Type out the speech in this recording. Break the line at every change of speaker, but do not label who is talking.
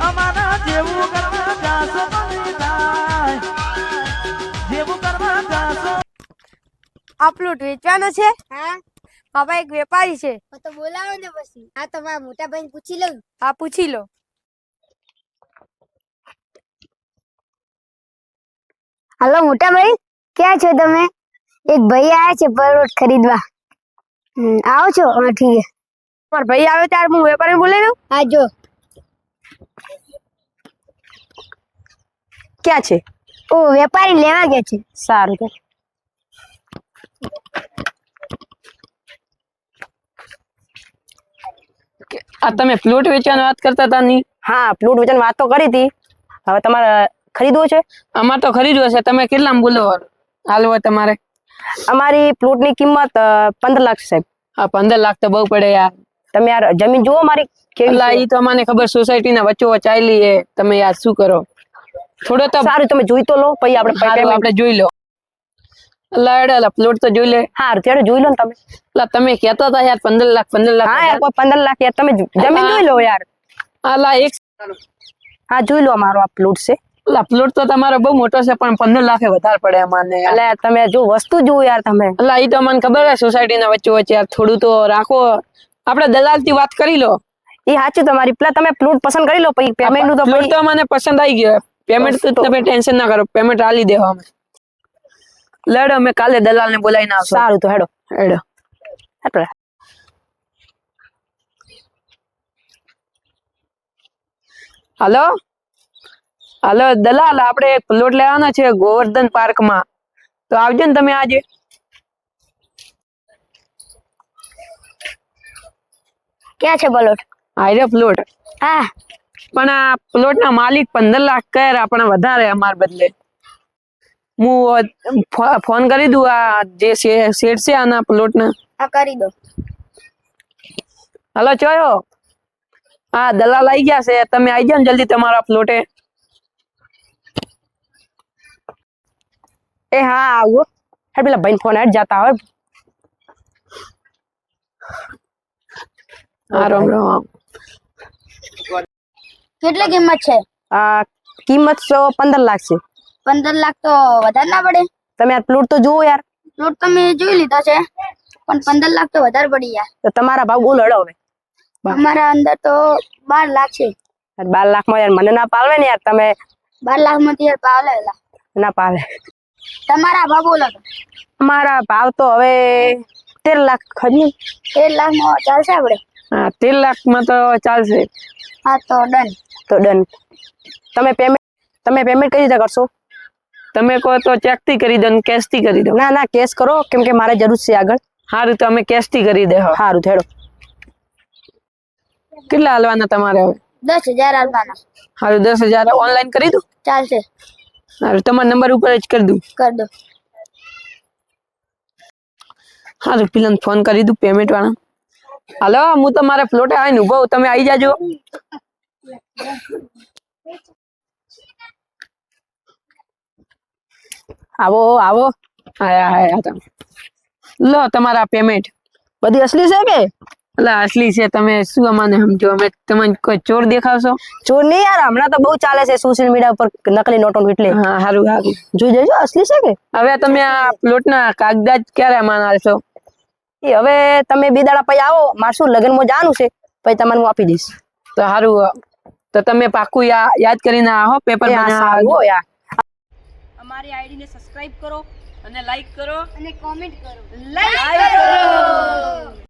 અમારા જેવું કરવા જાશો નહીં થાય, જેવું કરવા જાશો.
આ પ્લોટ વેચવાનો છે?
હા
બાપા એક વેપારી છે.
તો બોલાવો ને પછી. હા તો મારા મોટા ભાઈને પૂછી લઉં.
હા પૂછી લો.
હાલો મોટા ભાઈ, ક્યાં છો તમે? એક ભાઈ આયા છે પ્લોટ ખરીદવા. આવો છો? હા ઠીક છે.
મારો ભાઈ આવે ત્યારે હું વેપારી બોલાવી દઉં.
હા જો
ક્યાં છે?
ઓ વેપારી લેવા ગયા છે.
સારું તો
આ તમે પ્લોટ વેચવાની વાત કરતા હતા ની?
હા પ્લોટ વેચવાની વાત તો કરી હતી. હવે તમારે ખરીદવો છે?
અમારે તો ખરીદવું છે. તમે કેટલામાં બોલો હાલવો તમારે?
અમારી પ્લોટની કિંમત 15 લાખ છે સાહેબ.
આ 15 લાખ તો બહુ પડે યાર.
તમે યાર જમીન જુઓ મારી કેવી
એટલે
છે.
ઈ તો મને ખબર સોસાયટી ના વચ્ચો ચાલી છે. તમે યાર શું કરો? થોડો તો
સારું તમે જોઈ તો લો પછી
આપણે જોઈ લો. એટલે પ્લોટ તો જોઈ લે.
સારું ત્યારે જોઈ લો ને તમે.
એટલે તમે કહેતા હતા યાર 15 લાખ 15 લાખ.
હા યાર કોઈ 15 લાખ યાર તમે જમીન જોઈ લો યાર.
અલા એક
હા જોઈ લો અમારો આ પ્લોટ છે.
એટલે પ્લોટ તો તમારો બહુ મોટો છે પણ 15 લાખે વધારે પડે અમાને.
એટલે તમે જો વસ્તુ જુઓ યાર તમે.
એટલે ઈ તો મને ખબર છે સોસાયટી ના વચ્ચે વચ્ચે યાર થોડું તો રાખો. આપણે દલાલ થી વાત કરી લો.
એ સાચું તમારી પેલા તમે પ્લોટ પસંદ કરી લો પછી પેમેન્ટ નું તો
પ્લોટ તો મને પસંદ આવી ગયો. પેમેન્ટ તો તમે ટેન્શન ના કરો. પેમેન્ટ આલી દેવા અમે. લેડો અમે કાલે દલાલ ને બોલાવીને આવશું.
સારું તો હેડો
હેડો.
એટલે
હાલો હાલો દલાલ, આપણે એક પ્લોટ લેવાનો છે ગોવર્ધન પાર્ક માં. તો આવજો ને તમે આજે.
ક્યાં છે પ્લોટ?
આયરે પ્લોટ.
હા
પણ આ પ્લોટ ના માલિક 15 લાખ કહે આપણે વધારે અમાર બદલે. હું ફોન કરી દઉં આ જે શેઠ છે આના પ્લોટ ના.
હા કરી દો.
હાલો ચોયો. હા દલાલ આવી ગયા છે. તમે આવી જાઓ ને જલ્દી તમારા પ્લોટે.
એ હા આવો હેડ પેલા ભાઈ ફોન હેડ જાતા હોય.
હા રામ રામ.
કેટલી કિંમત છે?
આ કિંમત તો 15 લાખ છે.
15 લાખ તો વધારે ના પડે?
તમે આ પ્લોટ તો જુઓ યાર.
પ્લોટ તમે જોઈ લીધો છે પણ 15 લાખ તો વધારે પડી યાર.
તો તમારા ભાવ બોલો હેડો હવે.
અમારા અંદર તો 12 લાખ છે.
12 લાખ માં યાર મને ના પાલવે ને યાર તમે.
12 લાખ માંથી યાર પાવ લેલા.
ના પાલે.
તમારા ભાવ બોલો તો.
અમારા ભાવ તો હવે 13 લાખ ખરી.
13 લાખ માં ચાલશે આપણે?
હા 13 લાખ માં તો ચાલશે.
હા તો ડન.
તો ડન. તમે પેમેન્ટ કઈ રીતે કરશો?
તમે કહો તો ચેક થી કરી દો ને કેશ થી કરી દો.
ના ના કેશ કરો કેમ કે મારે જરૂર છે આગળ.
સારું તો અમે કેશ થી કરી દે.
સારું હેડો.
કેટલા હાલવાના તમારે હવે?
10,000 આલવાના.
સારું 10,000 ઓનલાઈન કરી દઉં.
ચાલશે.
સારું તમારા નંબર ઉપર જ કરી દઉં.
કર દો.
સારું પેલા ફોન કરી દઉં પેમેન્ટ વાળા. હાલો હું તમારે પ્લોટે આવીને ઉભો. તમે આવી જાજો.
આવો આવો.
આયા તમે લો તમારા પેમેન્ટ.
બધી અસલી છે કે?
એટલે અસલી છે. તમે શું અમને સમજો? અમે તમને કોઈ ચોર દેખાવશો?
ચોર નહીં યાર હમણાં તો બહુ ચાલે છે સોશિયલ મીડિયા ઉપર નકલી નોટો એટલે.
હા સારું સારું
જોઈ જજો અસલી છે કે?
હવે તમે આ પ્લોટ ના કાગદાજ ક્યારે માન આલશો?
એ હવે તમે 2 દાડા પછી આવો. મારે શું લગ્નમાં જવાનું છે પછી તમને હું આપી દઈશ.
તો સારું. તો તમે પાકું યાદ કરીને આવો પેપર
સારું યાર.
અમારી આઈડી ને સબસ્ક્રાઇબ કરો અને લાઈક કરો
અને કોમેન્ટ કરો.
લાઈક કરો.